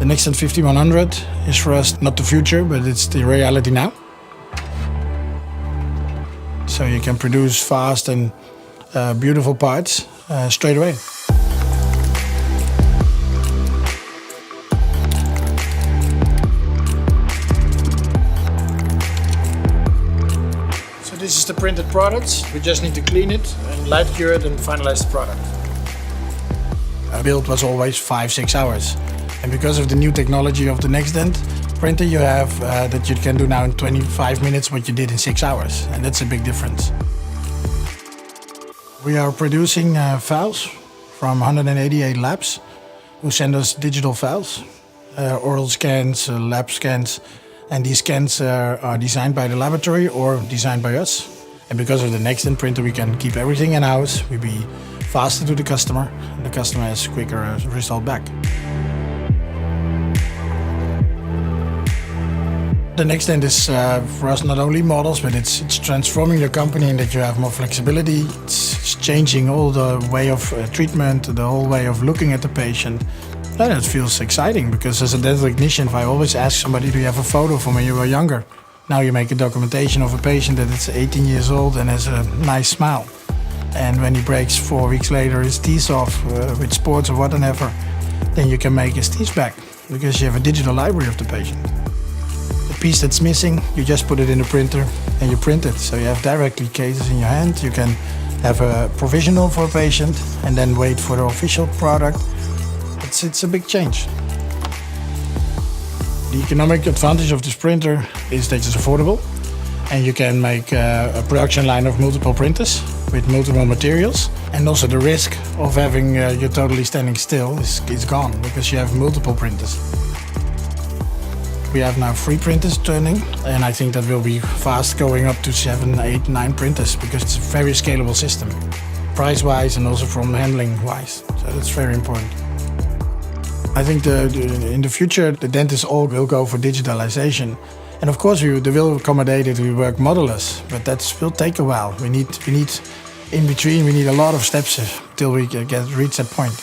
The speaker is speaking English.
The NextDent 5100 is for us not the future, but it's the reality now. So you can produce fast and beautiful parts straight away. So this is the printed product. We just need to clean it and light cure it and finalize the product. Our build was always 5-6 hours. And because of the new technology of the NextDent printer, you have that you can do now in 25 minutes what you did in 6 hours. And that's a big difference. We are producing files from 188 labs who send us digital files, oral scans, lab scans. And these scans are designed by the laboratory or designed by us. And because of the NextDent printer, we can keep everything in-house. We be faster to the customer, and the customer has quicker result back. The NextDent is for us not only models, but it's transforming the company in that you have more flexibility. It's changing all the way of treatment, the whole way of looking at the patient. And it feels exciting because as a dental technician, I always ask somebody, do you have a photo from when you were younger? Now you make a documentation of a patient that is 18 years old and has a nice smile. And when he breaks 4 weeks later his teeth off with sports or whatever, then you can make his teeth back because you have a digital library of the patient. The piece that's missing, you just put it in the printer and you print it. So you have directly cases in your hand. You can have a provisional for a patient and then wait for the official product. It's a big change. The economic advantage of this printer is that it's affordable and you can make a production line of multiple printers with multiple materials. And also the risk of having you totally standing still is gone because you have multiple printers. We have now 3 printers turning, and I think that will be fast going up to 7, 8, 9 printers because it's a very scalable system, price-wise and also from handling-wise. So that's very important. I think in the future, the dentists all will go for digitalization. And of course, they will accommodate it, we work modelers, but that will take a while. We need in between, we need a lot of steps till we reach that point.